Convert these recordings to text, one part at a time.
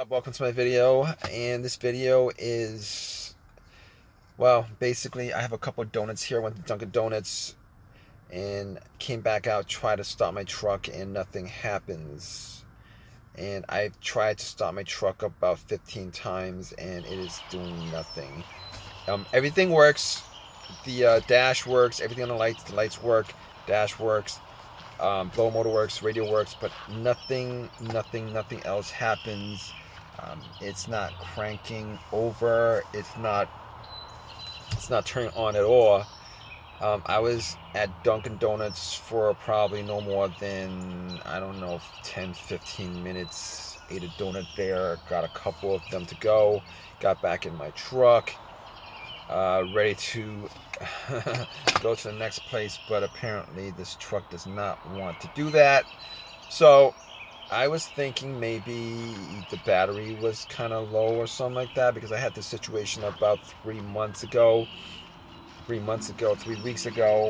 Welcome to my video, and this video is, well, basically I have a couple of donuts here. I went to Dunkin' Donuts and came back out, tried to start my truck, and nothing happens. And I've tried to start my truck about 15 times and it is doing nothing. Everything works. The dash works, everything on the lights work, dash works, blow motor works, radio works, but nothing else happens. It's not cranking over. It's not turning on at all. I was at Dunkin' Donuts for probably no more than, I don't know, 10-15 minutes. Ate a donut there, got a couple of them to go, got back in my truck, ready to go to the next place, but apparently this truck does not want to do that. So I was thinking maybe the battery was kind of low or something like that, because I had this situation about 3 weeks ago,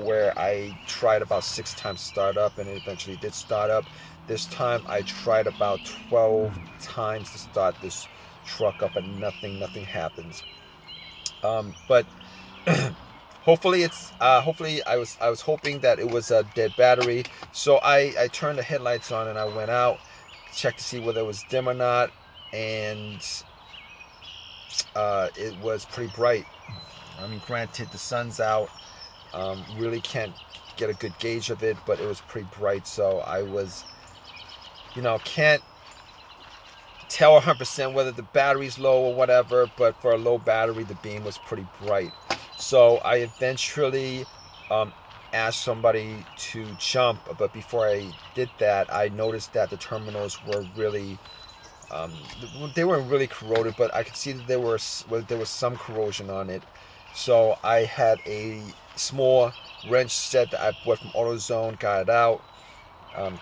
where I tried about 6 times to start up and it eventually did start up. This time I tried about 12 times to start this truck up and nothing happens. But hopefully I was hoping that it was a dead battery. So I turned the headlights on and I went out, checked to see whether it was dim or not, and it was pretty bright. I mean, granted, the sun's out, really can't get a good gauge of it, but it was pretty bright. So I was, can't tell 100% whether the battery's low or whatever, but for a low battery, the beam was pretty bright. So I eventually asked somebody to jump, but before I did that, I noticed that the terminals were really, they weren't really corroded, but I could see that there was some corrosion on it. So I had a small wrench set that I bought from AutoZone, got it out,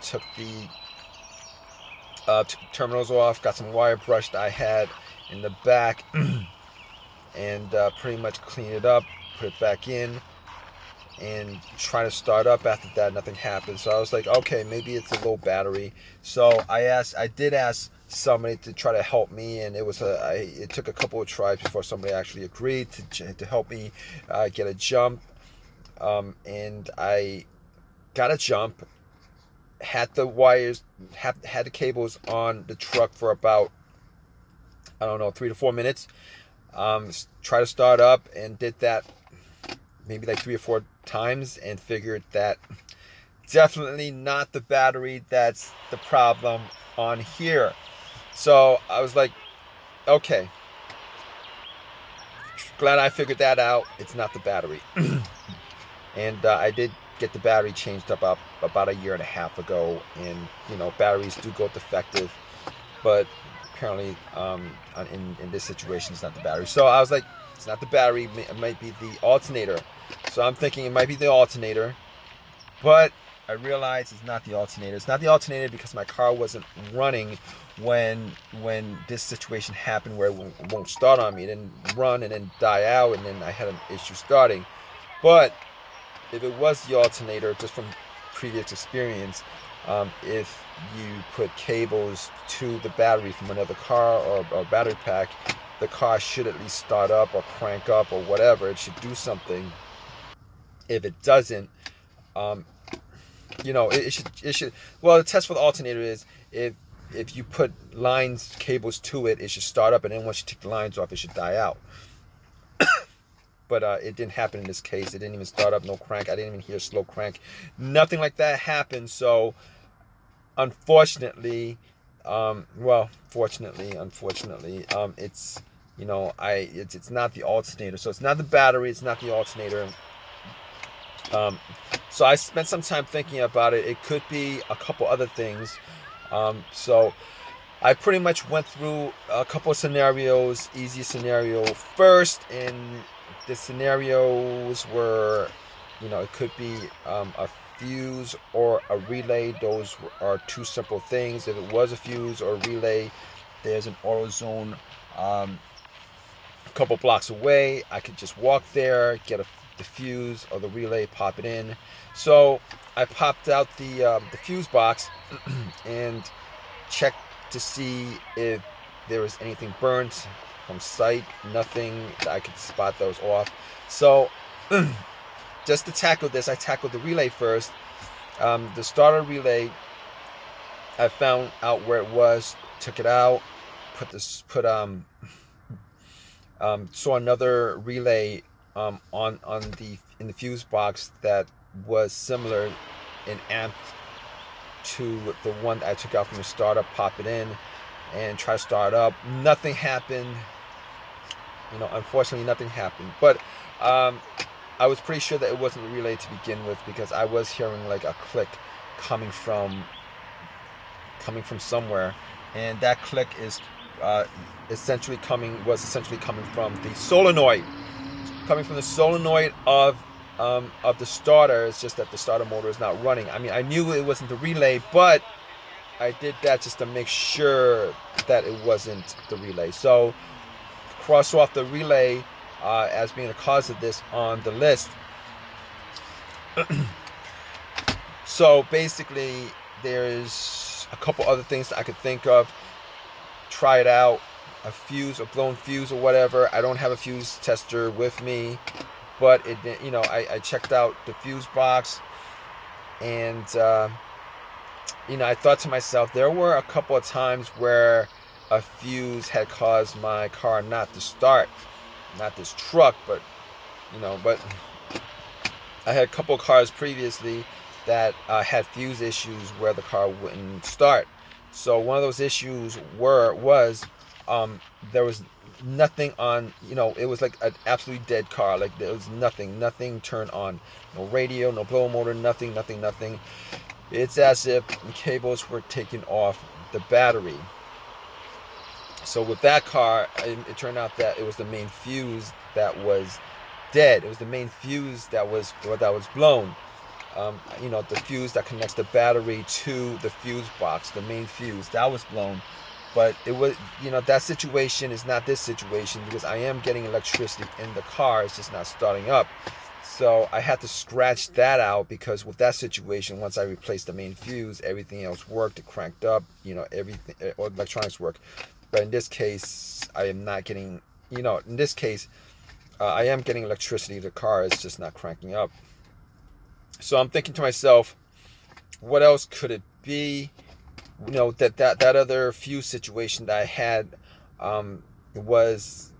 took the terminals off, got some wire brush that I had in the back, and pretty much clean it up, put it back in, and try to start up. After that, nothing happened. So I was like, okay, maybe it's a low battery. So I did ask somebody to try to help me, and it took a couple of tries before somebody actually agreed to help me get a jump. And I got a jump, had the wires, had the cables on the truck for about, I don't know, 3 to 4 minutes. Try to start up and did that maybe like 3 or 4 times and figured that definitely not the battery that's the problem on here. So I was like, okay, glad I figured that out. It's not the battery. And I did get the battery changed up about a year and a half ago, and batteries do go defective, but apparently in this situation it's not the battery. So I was like, it's not the battery, it might be the alternator. So I'm thinking it might be the alternator, but I realized it's not the alternator. It's not the alternator because my car wasn't running when this situation happened, where it won't start on me. It didn't run and then die out, and then I had an issue starting. But if it was the alternator, just from previous experience, if you put cables to the battery from another car or battery pack, the car should at least start up or crank up or whatever. It should do something. If it doesn't, it should. Well, the test for the alternator is if you put cables to it, it should start up, and then once you take the lines off, it should die out. But it didn't happen in this case. It didn't even start up, no crank. I didn't even hear a slow crank. Nothing like that happened. So, unfortunately, unfortunately, it's it's not the alternator. So it's not the battery. It's not the alternator. So I spent some time thinking about it. It could be a couple other things. So I pretty much went through a couple of scenarios. Easy scenario first, and the scenarios were, it could be a fuse or a relay. Those are two simple things. If it was a fuse or a relay, there's an AutoZone a couple blocks away. I could just walk there, get the fuse or the relay, pop it in. So I popped out the fuse box and checked to see if there was anything burnt from sight. Nothing that I could spot that was off. So just to tackle this, I tackled the relay first. The starter relay, I found out where it was, took it out, saw another relay in the fuse box that was similar in amp to the one that I took out from the starter. Pop it in and try to start up. Nothing happened. Unfortunately, nothing happened. But I was pretty sure that it wasn't a relay to begin with, because I was hearing like a click coming from somewhere, and that click is essentially coming from the solenoid, of the starter. It's just that the starter motor is not running. I mean, I knew it wasn't the relay, but I did that just to make sure that it wasn't the relay. So cross off the relay as being the cause of this on the list. So basically, there's a couple other things that I could think of. Try it out. A blown fuse or whatever. I don't have a fuse tester with me, but I checked out the fuse box, and I thought to myself, there were a couple of times where a fuse had caused my car not to start, not this truck, but I had a couple of cars previously that had fuse issues where the car wouldn't start. So one of those issues was there was nothing on, it was like an absolutely dead car. Like there was nothing turned on. No radio, no blower motor, nothing. It's as if the cables were taken off the battery. So with that car, it turned out that it was the main fuse that was dead. It was the main fuse that was blown. The fuse that connects the battery to the fuse box, the main fuse, that was blown. But it was, that situation is not this situation, because I am getting electricity in the car. It's just not starting up. So I had to scratch that out, because with that situation, once I replaced the main fuse, everything else worked. It cranked up, everything, all electronics work. But in this case, I am not getting, I am getting electricity. The car is just not cranking up. So I'm thinking to myself, what else could it be? That other fuse situation that I had, there was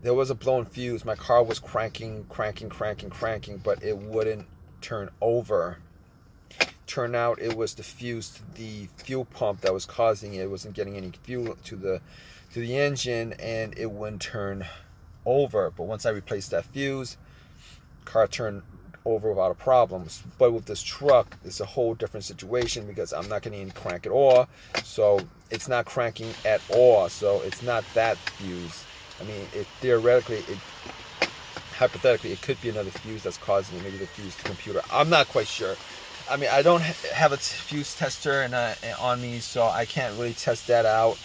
a blown fuse. My car was cranking, but it wouldn't turn over. Turned out it was the fuse to the fuel pump that was causing it. It wasn't getting any fuel to the engine, and it wouldn't turn over. But once I replaced that fuse, car turned over without a problem. But with this truck, it's a whole different situation, because I'm not getting any crank at all. So it's not cranking at all. So it's not that fuse. I mean, hypothetically, it could be another fuse that's causing it. Maybe the fuse to the computer. I'm not quite sure. I mean, I don't have a fuse tester on me, so I can't really test that out.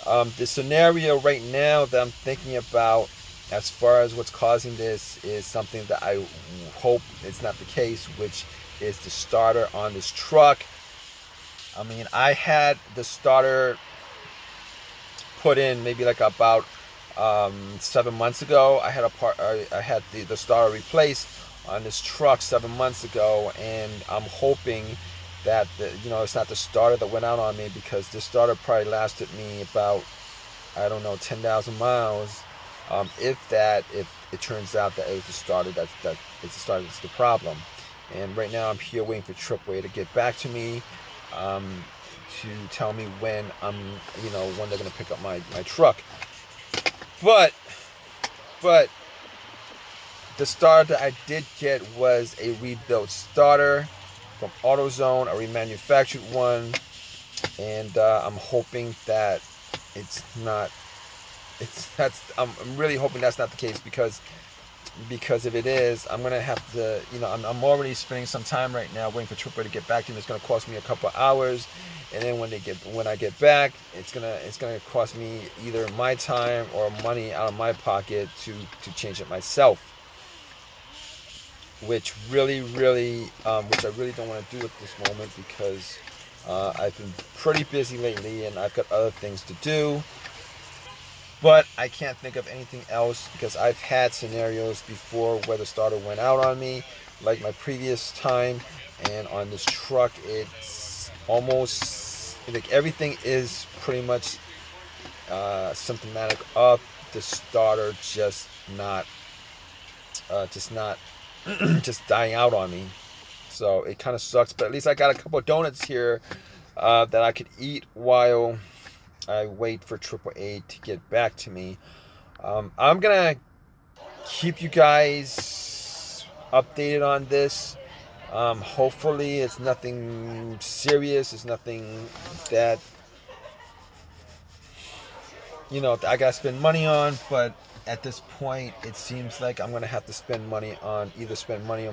The scenario right now that I'm thinking about, as far as what's causing this, is something that I hope it's not the case, which is the starter on this truck. I mean, I had the starter put in maybe like about 7 months ago. I had the starter replaced on this truck 7 months ago, and I'm hoping that it's not the starter that went out on me, because this starter probably lasted me about, I don't know, 10,000 miles. If it turns out that it was the starter that's the problem. And right now I'm here waiting for Tripway to get back to me, to tell me when when they're gonna pick up my truck. But the starter that I did get was a rebuilt starter from AutoZone, a remanufactured one, and I'm hoping that I'm really hoping that's not the case, because if it is, I'm gonna have to, I'm already spending some time right now waiting for Tripper to get back to me. It's gonna cost me a couple of hours, and then when I get back, it's gonna cost me either my time or money out of my pocket to change it myself, which I really don't want to do at this moment, because I've been pretty busy lately and I've got other things to do. But I can't think of anything else because I've had scenarios before where the starter went out on me, like my previous time, and on this truck, it's almost like everything is pretty much symptomatic of the starter just not just dying out on me. So it kind of sucks, but at least I got a couple of donuts here that I could eat while I wait for AAA to get back to me. I'm gonna keep you guys updated on this. Hopefully it's nothing serious. It's nothing that I gotta spend money on, but at this point it seems like I'm gonna have to spend money on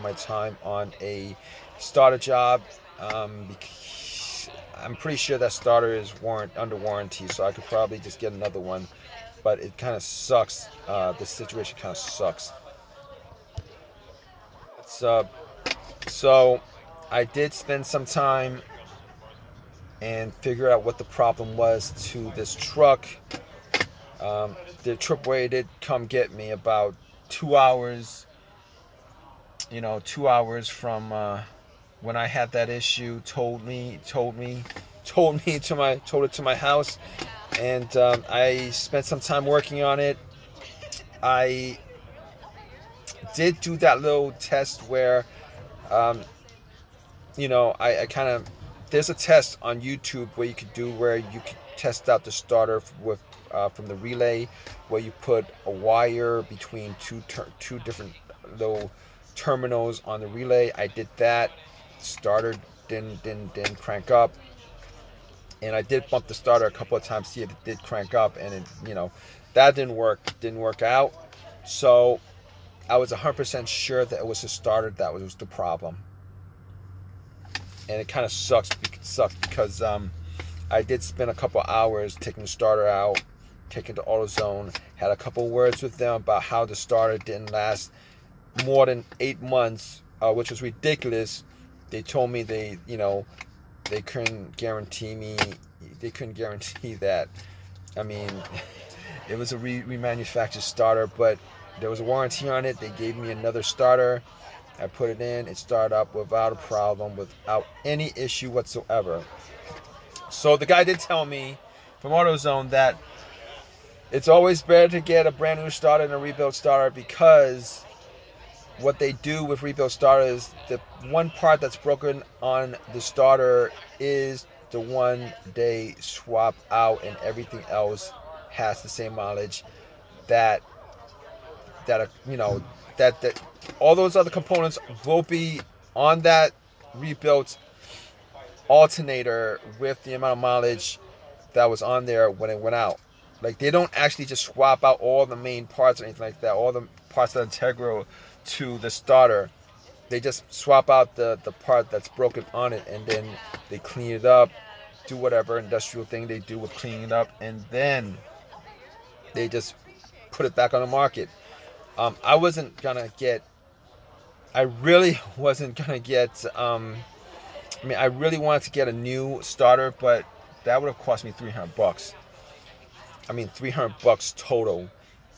my time on a starter job, because I'm pretty sure that starter is under warranty, so I could probably just get another one, but it kind of sucks. The situation kind of sucks. So I did spend some time and figure out what the problem was to this truck. The AAA did come get me about 2 hours, 2 hours from when I had that issue. Told it to my house, and I spent some time working on it. I did do that little test where, I kind of, there's a test on YouTube where you could do where you could test out the starter with from the relay, where you put a wire between two different little terminals on the relay. I did that. Starter didn't crank up, and I did bump the starter a couple of times to see if it did crank up, and it, that didn't work out. So I was 100% sure that it was the starter that was the problem, and it kind of sucked because I did spend a couple hours taking the starter out, taking the AutoZone, had a couple words with them about how the starter didn't last more than 8 months, which was ridiculous. They told me they couldn't guarantee that. I mean, it was a remanufactured starter, but there was a warranty on it. They gave me another starter. I put it in. It started up without a problem, without any issue whatsoever. So the guy did tell me from AutoZone that it's always better to get a brand new starter than a rebuilt starter, because what they do with rebuilt starters, the one part that's broken on the starter is the one they swap out, and everything else has the same mileage. That all those other components will be on that rebuilt alternator with the amount of mileage that was on there when it went out. Like, they don't actually just swap out all the main parts or anything like that, all the parts that are integral to the starter. They just swap out the part that's broken on it, and then they clean it up, do whatever industrial thing they do with cleaning it up, and then they just put it back on the market. I really wasn't gonna get I really wanted to get a new starter, but that would have cost me $300. $300 total.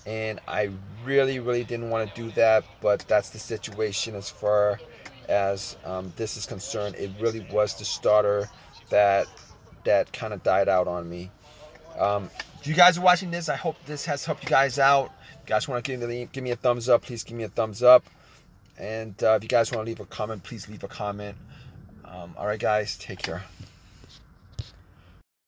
And I really didn't want to do that, but that's the situation as far as this is concerned. It really was the starter that kind of died out on me. If you guys are watching this, I hope this has helped you guys out. If you guys want to give me a thumbs up, please give me a thumbs up. And if you guys want to leave a comment, please leave a comment. All right, guys, take care.